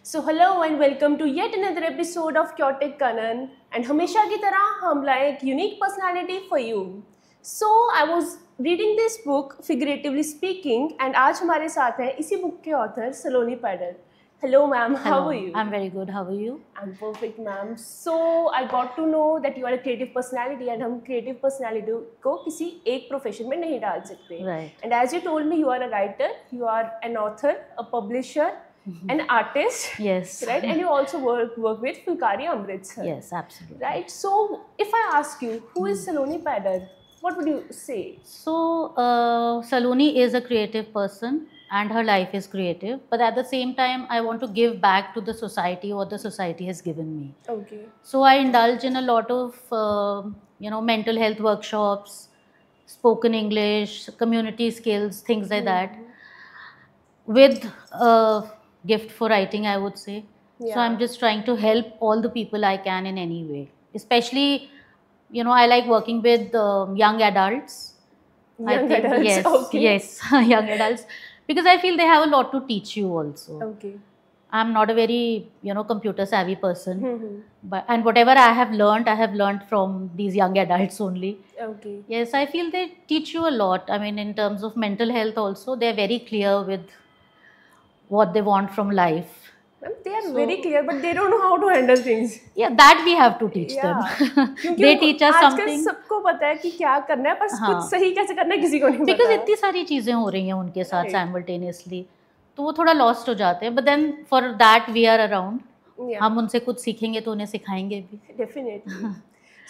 So hello and welcome to yet another episode of Chaotic Kanan. And हमेशा की तरह हम लाए एक unique personality for you. So I was reading this book, figuratively speaking, and आज हमारे साथ हैं इसी book के author Saloni Paidar. Hello ma'am, how Hello. are you? I'm very good. How are you? I'm perfect ma'am. So I got to know that you are a creative personality and हम creative personality को किसी एक profession में नहीं डाल सकते. Right. And as you told me, you are a writer, you are an author, a publisher, an artist. Yes. Right. And you also work with Fulkari Amritsar. Yes, absolutely. Right. So if I ask you, who is Saloni Paidar, what would you say? So, Saloni is a creative person and her life is creative. But at the same time, I want to give back to the society what the society has given me. Okay. So, I indulge in a lot of, mental health workshops, spoken English, community skills, things like that. With a gift for writing, I would say. So Yeah. I'm just trying to help all the people I can in any way. Especially, I like working with young adults. Young adults, yes, okay. yes, young adults, because I feel they have a lot to teach you also. Okay. I'm not a very, computer savvy person, and whatever I have learned from these young adults only. Okay. Yes, I feel they teach you a lot. I mean, in terms of mental health also, they're very clear with what they want from life. They are very clear, but they don't know how to handle things. Yeah, that we have to teach them. They teach us आजकल something. सबको पता है कि क्या करना है, पर कुछ सही कैसे करना है किसी को नहीं पता. Because इतनी सारी चीजें हो रही हैं उनके साथ simultaneously, तो वो थोड़ा lost हो जाते हैं. But then for that we are around. हम उनसे कुछ सीखेंगे तो उन्हें सिखाएंगे भी. Definitely.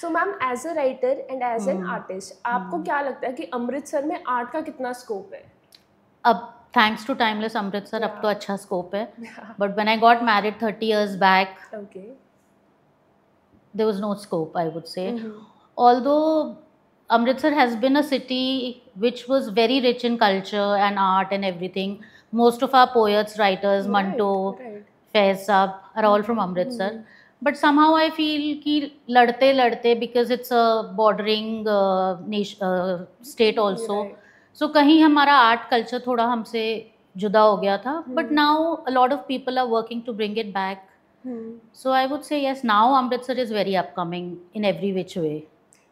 So ma'am, as a writer and as an artist, आपको क्या लगता है कि अमृतसर में आर्ट का कितना स्कोप है? अब thanks to Timeless Amritsar, अब तो अच्छा स्कोप है. But when I got married 30 years back, Okay. there was no scope, I would say. Although Amritsar has been a city which was very rich in culture and art and everything. Most of our poets, writers, Manto, Faiz Saab are all from Amritsar. But somehow I feel कि लड़ते because it's a bordering state also. So कहीं हमारा art culture थोड़ा हमसे जुदा हो गया था. But now a lot of people are working to bring it back. So I would say yes, now Amritsar is very upcoming in every which way.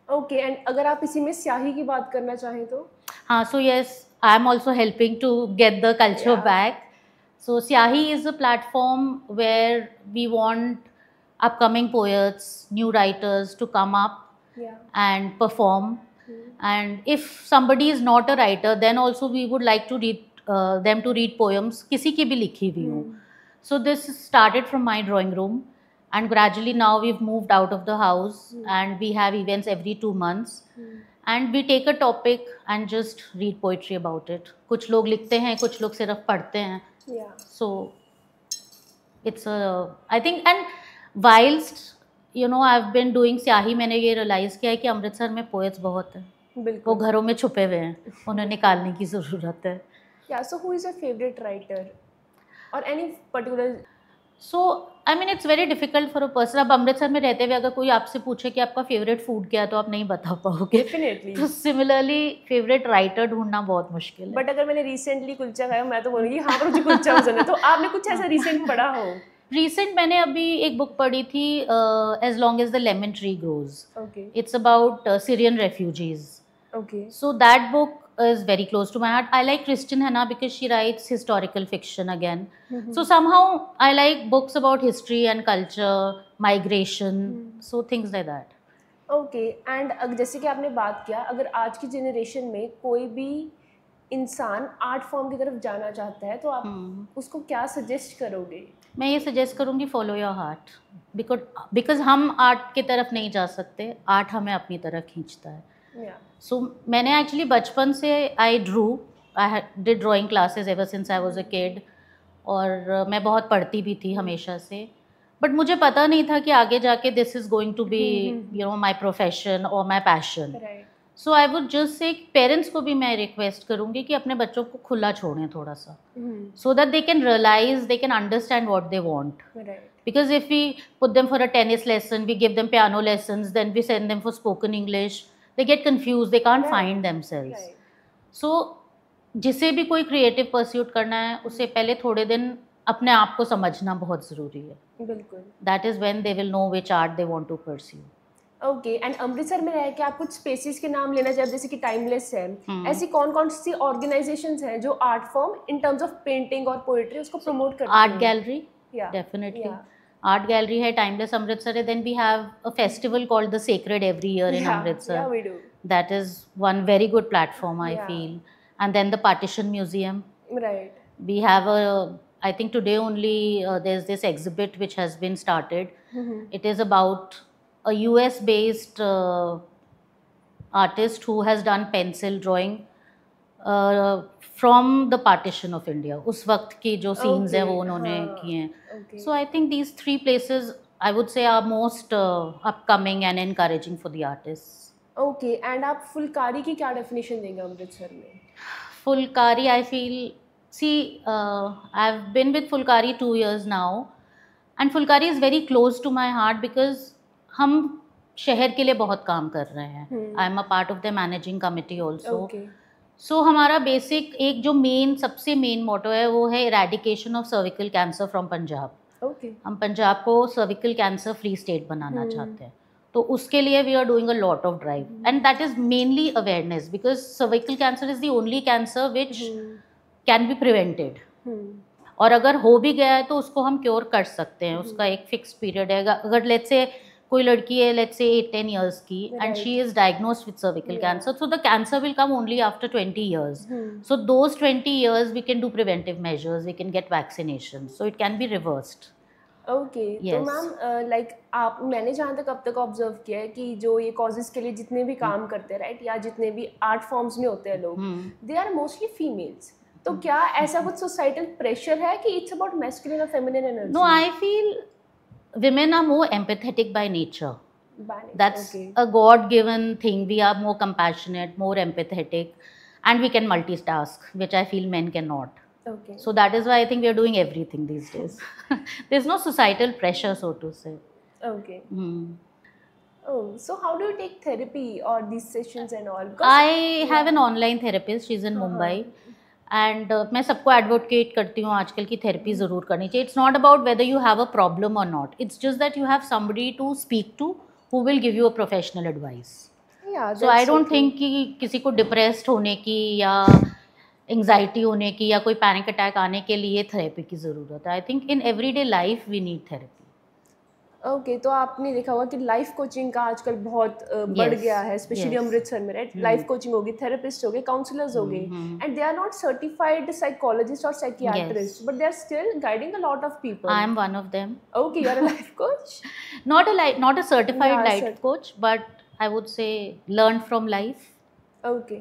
Okay, and अगर आप इसी में स्याही की बात करना चाहें तो? हाँ, so yes, I am also helping to get the culture back. So Syahi is a platform where we want upcoming poets, new writers to come up and perform. And if somebody is not a writer, then also we would like to read them to read poems किसी की भी लिखी हुई हो. So this started from my drawing room, and gradually now we've moved out of the house and we have events every 2 months. And we take a topic and just read poetry about it. कुछ लोग लिखते हैं, कुछ लोग सिर्फ पढ़ते हैं. So it's I think, and whilst I've been doing स्याही, मैंने ये realize किया है कि अमृतसर में poets बहुत हैं. वो घरों में छुपे हुए हैं, उन्हें निकालने की ज़रूरत है. Yeah, so who is your favorite writer or any particular? So I mean it's very difficult for a person. अब अमृतसर में रहते हुए अगर कोई आपसे पूछे कि आपका favorite food क्या है तो आप नहीं बता पाओगे. Definitely. तो similarly favorite writer ढूंढना बहुत मुश्किल है. But अगर मैंने recently कुलचा खाया, मैं तो बोलूँगी हाँ पर मुझे कुलचा पसंद है. तो आपने कुछ ऐसा recent पढ़ा हो? Recent मैंने अभी एक बुक पढ़ी थी, As Long as the Lemon Tree Grows. Okay. It's about Syrian refugees. Okay. So that book is very close to my heart. I like Kristin Hanna because she writes historical fiction again. So somehow I like books about history and culture, migration, so things like that. Okay. And जैसे कि आपने बात किया, अगर आज की generation में कोई भी इंसान आर्ट फॉर्म की तरफ जाना चाहता है तो आप उसको क्या सजेस्ट करोगे? मैं ये सजेस्ट करूँगी follow your heart, because हम आर्ट की तरफ नहीं जा सकते, आर्ट हमें अपनी तरफ खींचता है. So मैंने एक्चुअली बचपन से I did drawing classes ever since I was a kid, और मैं बहुत पढ़ती भी थी हमेशा से. बट मुझे पता नहीं था कि आगे जाके this is going to be my profession और my passion. So I would just say parents को भी मैं रिक्वेस्ट करूँगी कि अपने बच्चों को खुला छोड़ें थोड़ा सा, so that they can realise, they can understand what they want. Because if we put them for a tennis lesson, we give them piano lessons, then we send them for spoken English, they get confused, they can't find themselves. So जिसे भी कोई creative pursuit करना है उससे पहले थोड़े दिन अपने आप को समझना बहुत ज़रूरी है. बिल्कुल. That is when they will know which art they want to pursue. Okay. And Amritsar में रह के आप कुछ स्पेसेस के नाम लेना चाहे, जैसे कि टाइमलेस है, ऐसी कौन कौन सी ऑर्गेनाइजेशंस हैं जो art form in terms of painting और पोएट्री उसको प्रमोट करती हैं? Art gallery, definitely. Art gallery है, टाइमलेस अमृतसर है. Then we have a festival called the sacred every year in Amritsar. That is one very good platform I feel. And then the partition museum. Right. We have I think today only there's this exhibit which has been started. It is about a US based artist who has done pencil drawing from the partition of India. उस वक्त की जो scenes हैं वो उन्होंने किए हैं. So I think these three places I would say are most upcoming and encouraging for the artists. Okay. And आप फुलकारी की क्या definition देंगे अमृतसर में? Phulkari I feel, see, I've been with Fulkari 2 years now, and Fulkari is very close to my heart because हम शहर के लिए बहुत काम कर रहे हैं. I am a part of the managing committee also. Okay. So हमारा बेसिक एक जो मेन सबसे मेन मोटो है वो है eradication of cervical cancer from Punjab. Okay. हम पंजाब को cervical cancer free state बनाना चाहते हैं. तो उसके लिए we are doing a lot of drive, and that is mainly awareness because cervical cancer is the only cancer which can be prevented. और अगर हो भी गया है तो उसको हम क्योर कर सकते हैं. उसका एक फिक्स पीरियड है. अगर लेट्स से कोई लड़की है लेट्स से 8-10 years की and she is diagnosed with cervical cancer, so the cancer will come only after 20 years. So those 20 years we can do preventive measures, we can get vaccination, so it can be reversed. Okay. तो ma'am like आप, मैंने जहाँ तक अब तक observe किया है कि जो ये कॉजेज के लिए जितने भी काम करते हैं राइट, या जितने भी आर्ट फॉर्म्स में होते हैं लोग, दे आर मोस्टली फीमेल्स. तो क्या ऐसा कुछ सोसाइटल प्रेशर है कि इट्स अबाउट मैस्कुलिन और feminine energy? No, I feel women are more empathetic by nature. That's a God given thing. We are more compassionate, more empathetic, and we can multitask, which I feel men cannot. Okay. So that is why I think we are doing everything these days. There's no societal pressure, so to say. Okay. Oh, so how do you take therapy or these sessions and all? Because I have an online therapist. She's in Mumbai. And मैं सबको advocate करती हूँ आजकल की therapy ज़रूर करनी चाहिए. It's not about whether you have a problem और not, it's just that you have somebody to speak to who will give you a professional advice. So I don't think कि किसी को डिप्रेस्ड होने की या एंग्जाइटी होने की या कोई पैनिक अटैक आने के लिए थेरेपी की ज़रूरत है. I think in everyday life we need therapy. Okay. तो आपने देखा होगा कि लाइफ कोचिंग का आजकल बहुत बढ़ गया है, स्पेशली अमृतसर में राइट. लाइफ कोचिंग होगी, थेरेपिस्ट हो गए, काउंसलर्स हो गए, and they are not certified psychologist और psychiatrist, but they are still guiding a lot of people. I am one of them. Okay, you are a life coach. not a certified life coach, but I would say learn from life. Okay.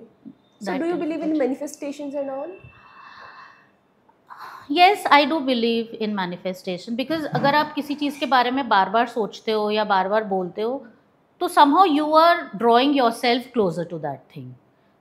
So do you believe in manifestations and all? Yes, I do believe in manifestation because अगर आप किसी चीज़ के बारे में बार बार सोचते हो या बार बार बोलते हो तो somehow you are drawing yourself closer to that thing.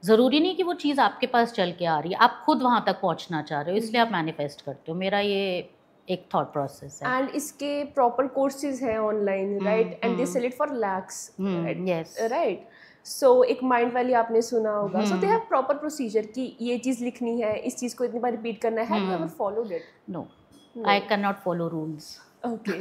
ज़रूरी नहीं कि वो चीज़ आपके पास चल के आ रही है, आप खुद वहाँ तक पहुँचना चाह रहे हो, इसलिए आप मैनिफेस्ट करते हो. मेरा ये एक थॉट प्रोसेस है. एंड इसके प्रॉपर कोर्सेज हैं online right, and they sell it for lakhs. Yes right. So एक माइंड वैली आपने सुना होगा. So they have proper procedure कि ये चीज़ लिखनी है, इस चीज़ को इतनी बार रिपीट करना है. Have you ever followed it? No, I can not follow rules. Okay.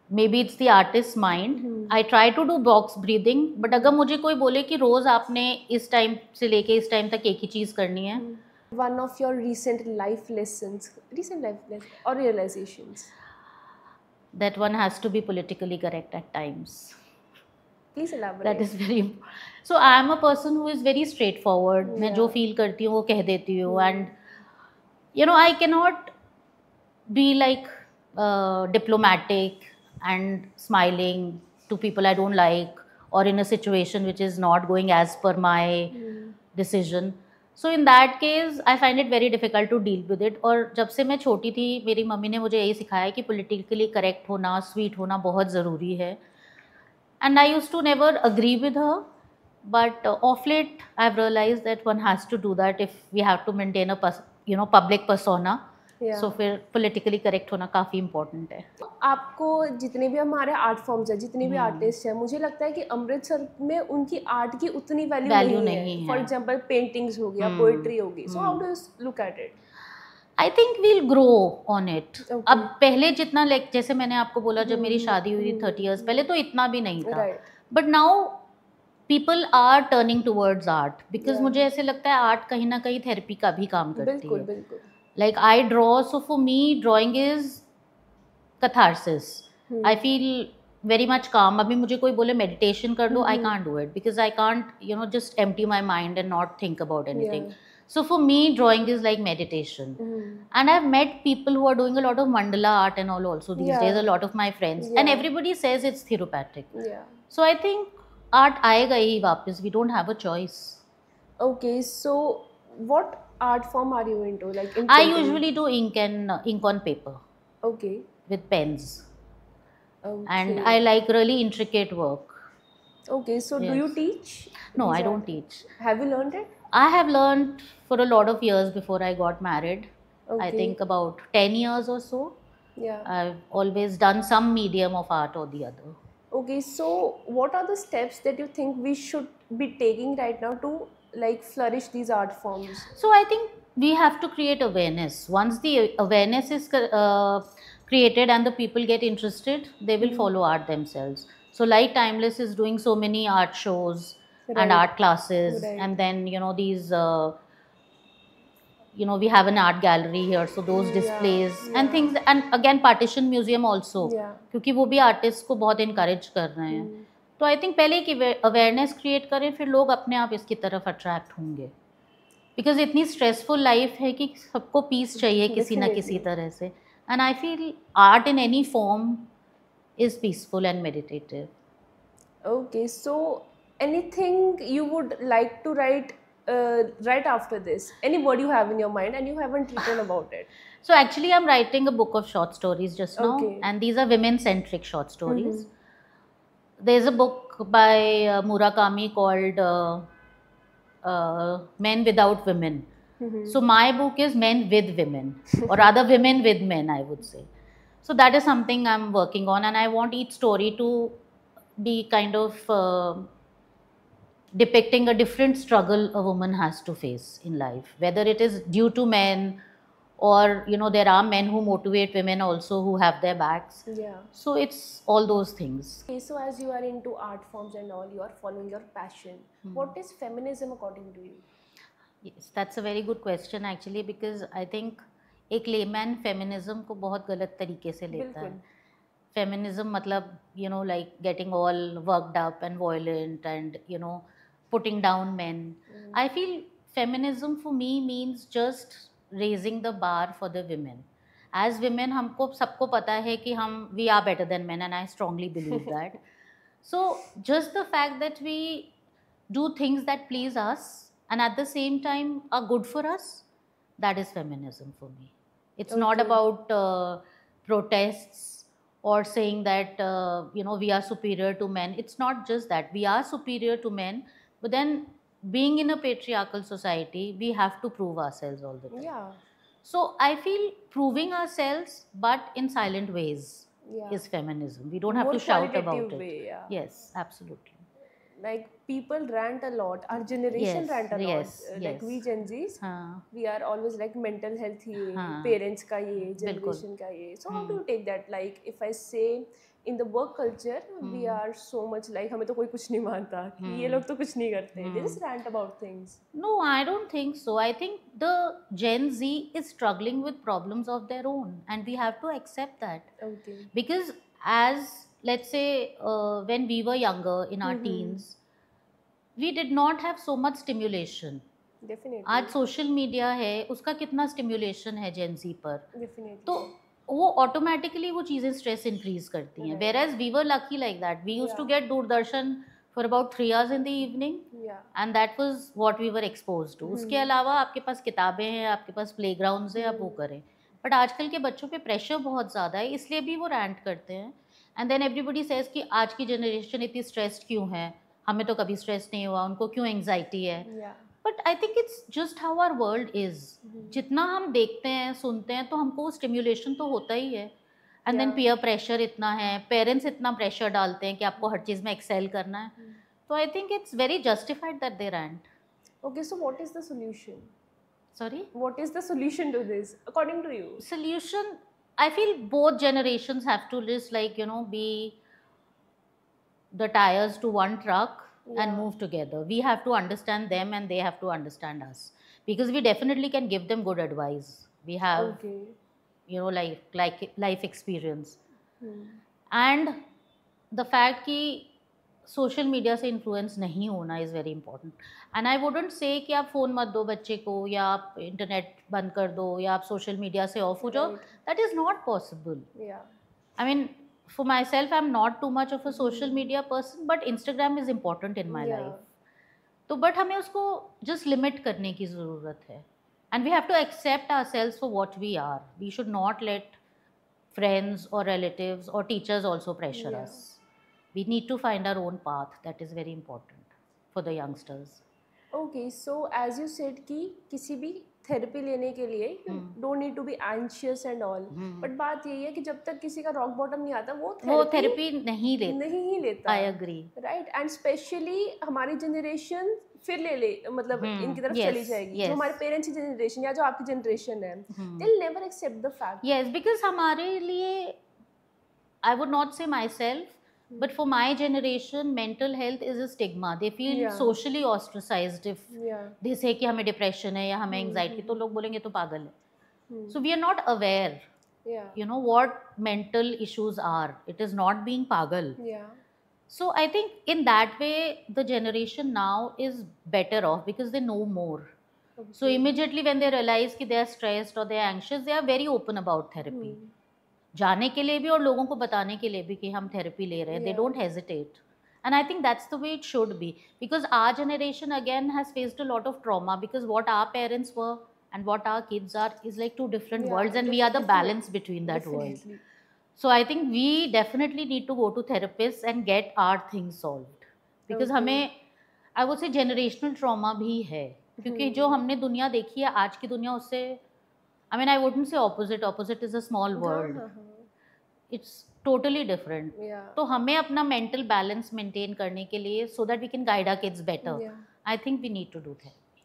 Maybe it's the artist mind. I try to do box breathing, but अगर मुझे कोई बोले कि रोज़ आपने इस टाइम से लेके इस टाइम तक एक ही चीज़ करनी है. One of your recent life lessons or realizations? That one has to be politically correct at times. Please elaborate. That is very important. So I am a person who is very straightforward. मैं जो feel करती हूँ वो कह देती हूँ, and you know I cannot be like diplomatic and smiling to people I don't like or in a situation which is not going as per my decision. So in that case I find it very difficult to deal with it. और जब से मैं छोटी थी मेरी mummy ने मुझे यही सिखाया कि politically correct होना, sweet होना बहुत ज़रूरी है. And I used to never agree with her, but of late I've realized that one has to do that if we have to maintain a public persona. So फिर politically correct होना काफ़ी important है. आपको जितने भी हमारे art forms हैं, जितने भी आर्टिस्ट हैं, मुझे लगता है कि अमृतसर में उनकी आर्ट की उतनी वैल्यू नहीं है. फॉर एग्जांपल पेंटिंग्स हो गया, पोएट्री हो गई. So how do you look at it? I think we'll grow on it. Okay. अब पहले जितना लाइक जैसे मैंने आपको बोला जब मेरी हम्म, शादी हुई थी 30 years पहले तो इतना भी नहीं था. Right. But now people are turning towards art because Yeah. मुझे ऐसे लगता है आर्ट कहीं ना कहीं थेरेपी का भी काम करती बिल्कुल है. बिल्कुल. Like I draw, so for me drawing is catharsis. I feel very much calm. अभी मुझे कोई बोले meditation कर लो, I can't do it because I can't just empty my mind and not think about anything. Yeah. So for me drawing is like meditation. And I've met people who are doing a lot of mandala art and all also these Yeah. days, a lot of my friends, and Yeah. everybody says it's therapeutic. Yeah. So I think art आएगा ही वापस. We don't have a choice. Okay, so what art form are you into? Like in I painting? usually do ink on paper Okay. with pens. Okay. And I like really intricate work. Okay, so do you Yes. teach? No, these I art- don't teach. Have you learned it? I have learned for a lot of years before I got married. I Okay. think about 10 years or so. Yeah. I've always done some medium of art or the other. Okay, so what are the steps that you think we should be taking right now to like flourish these art forms? So I think we have to create awareness. Once the awareness is created and the people get interested, they will follow art themselves. So like Timeless is doing so many art shows Right. and art classes, Right. and then these we have an art gallery here, so those Yeah, displays yeah. and things, and again partition museum also, Yeah. क्योंकि वो भी artist को बहुत encourage कर रहे हैं. तो I think पहले की अवेयरनेस क्रिएट करें, फिर लोग अपने आप इसकी तरफ अट्रैक्ट होंगे. बिकॉज इतनी स्ट्रेसफुल लाइफ है कि सबको पीस चाहिए किसी ना किसी Definitely. तरह से. And I feel art in any form is peaceful and meditative. Okay, so anything you would like to write right after this? Any word you have in your mind and you haven't written about it? So actually I'm writing a book of short stories just now. Okay. And these are women centric short stories. There's a book by Murakami called Men Without Women. So my book is Men with Women, or rather Women with Men, I would say. So that is something I'm working on, and I want each story to be kind of depicting a different struggle a woman has to face in life, whether it is due to men or there are men who motivate women also who have their backs. Yeah. So it's all those things. Okay, so as you are into art forms and all, you are following your passion. What is feminism according to you? Yes, that's a very good question actually, because I think एक layman feminism को बहुत गलत तरीके से लेता है. Feminism मतलब like getting all worked up and violent and putting down men. I feel feminism for me means just raising the bar for the women. As women हमको सबको पता है कि हम we are better than men, and I strongly believe that. So just the fact that we do things that please us and at the same time are good for us, that is feminism for me. It's not Okay. about protests or saying that we are superior to men. It's not just that. We are superior to men, but then being in a patriarchal society, we have to prove ourselves all the time. Yeah. So I feel proving ourselves but in silent ways Yeah. is feminism. We don't have More to shout qualitative about it. way, yeah. Yes, absolutely. Like people rant a lot. Our generation Yes, rant a lot. yes, Like yes. we Gen Zs, हाँ. we are always like mental health ये, हाँ. parents का ये, बिल्कुल. generation का ये. So how do you take that? Like if I say in the work culture, we are so much like हमें तो कोई कुछ नहीं मानता कि ये लोग तो कुछ नहीं करते. They just rant about things. No, I don't think so. I think the Gen Z is struggling with problems of their own, and we have to accept that. Okay. Because as let's say when we were younger in our teens, we did not have so much stimulation. Definitely. आज social media है, उसका कितना stimulation है जेन ज़ी पर. Definitely. तो वो automatically वो चीज़ें स्ट्रेस इंक्रीज करती हैं. Whereas we were lucky like that. We used to get Doordarshan for about 3 hours in the evening, and that was what we were exposed to. उसके अलावा आपके पास किताबें हैं, आपके पास प्लेग्राउंड्स हैं, आप वो करें. बट आजकल के बच्चों पे प्रेशर बहुत ज़्यादा है, इसलिए भी वो रैंट करते हैं. एंड देन एवरीबडी सेज कि आज की जनरेशन इतनी स्ट्रेस्ड क्यों है, हमें तो कभी स्ट्रेस नहीं हुआ, उनको क्यों एंग्जाइटी है. Yeah. But I think it's just how our world is. जितना हम देखते हैं सुनते हैं तो हमको स्टिम्युलेशन तो होता ही है. एंड देन पीयर प्रेशर इतना है, पेरेंट्स इतना प्रेशर डालते हैं कि आपको हर चीज़ में एक्सेल करना है. तो I think it's very justified that they rant. Okay, so what is the solution? Sorry? What is the solution to this, according to you? Solution, I feel both generations have to just be the tires to one truck and Yeah. move together. We have to understand them and they have to understand us, because we definitely can give them good advice. We have Okay. like life experience. Hmm. And the fact कि social media से influence नहीं होना is very important. And I wouldn't say कि आप phone मत दो बच्चे को, या आप इंटरनेट बंद कर दो, या आप सोशल मीडिया से ऑफ हो जाओ. Right. That is not possible. Yeah. I mean, for myself, I'm not too much of a social media person, but Instagram is important in my Yeah. life. तो but हमें उसको just limit करने की ज़रूरत है. And we have to accept ourselves for what we are. We should not let friends or relatives or teachers also pressure Yeah. us. We need to find our own path. That is very important for the youngsters. Okay, so as you said कि किसी भी therapy लेने के लिए you don't need to be anxious and all. But बात यही है कि जब तक किसी का रॉक बॉटम नहीं आता वो थेरेपी नहीं लेता. नहीं ही लेता. I agree. Right. And specially हमारी जनरेशन फिर ले मतलब इनकी तरफ चली जाएगी. जो हमारे पेरेंट्स की जनरेशन या जो आपकी जनरेशन है, they'll never accept the fact. Yes, because हमारे लिए, I would not say myself, but for my generation, mental health is a stigma. They feel Yeah. socially ostracized if Yeah. they say कि हमें depression है या हमें anxiety, तो लोग बोलेंगे तो पागल है. So we are not aware, Yeah. what mental issues are. It is not being pagal. Yeah. So I think in that way, the generation now is better off because they know more. Okay. So immediately when they realize कि they are stressed or they are anxious, they are very open about therapy. जाने के लिए भी और लोगों को बताने के लिए भी कि हम थेरेपी ले रहे हैं. They Yeah. don't hesitate. And I think that's the way it should be. Because our generation again has faced a lot of trauma, because what our parents were and what our kids are is like two different Yeah, worlds, and we are the different. balance between that world. Definitely. So I think we definitely need to go to therapists and get our things solved. Because Okay. हमें, I would say, generational trauma भी है. क्योंकि जो हमने दुनिया देखी है आज की दुनिया, उससे, I mean, I wouldn't say opposite. Opposite is a small word. It's totally different. Yeah. तो हमें अपना mental balance maintain करने के लिए, so that we can guide our kids better, Yeah. I think we need to do that.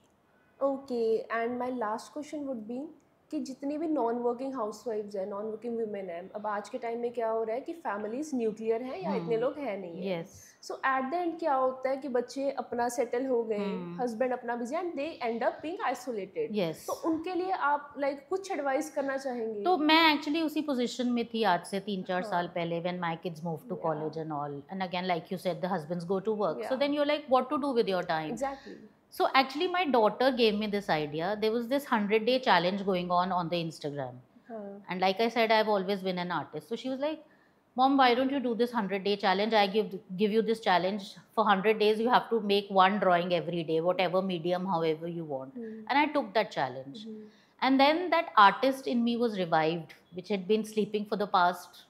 Okay, and my last question would be कि जितनी भी non working हाउसवाइफ्स हैं, नॉन वर्किंग वुमेन हैं, अब आज के टाइम में क्या हो रहा है कि फैमिलीज न्यूक्लियर हैं या इतने लोग हैं नहीं है. Yes. So at the end क्या होता है कि बच्चे अपना सेटल हो गए, हस्बैंड अपना busy, and they and up being isolated. Yes. तो उनके लिए आप लाइक कुछ एडवाइस करना चाहेंगे? तो मैं एक्चुअली उसी पोजीशन में थी आज से 3-4 साल पहले, when my kids move to college and all, and again like you said the husbands go to work, so then you are like what to do with your time. Exactly. So actually my daughter gave me this idea. There was this 100-day challenge going on the Instagram. And like I said, I've always been an artist. So she was like, Mom, why don't you do this 100-day challenge? I give you this challenge. For 100 days, you have to make one drawing every day, whatever medium, however you want. And I took that challenge. And then that artist in me was revived, which had been sleeping for the past,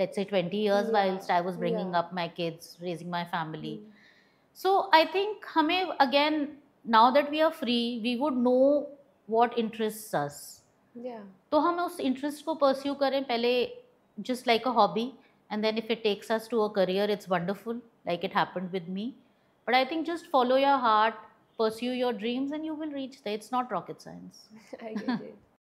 let's say, 20 years whilst I was bringing up my kids, raising my family. So I think हमें, again, now that we are free, we would know what interests us. Yeah. तो हम उस interest को pursue करें पहले, just like a hobby, and then if it takes us to a career, it's wonderful, like it happened with me. But I think just follow your heart, pursue your dreams, and you will reach there. It's not rocket science. I get it.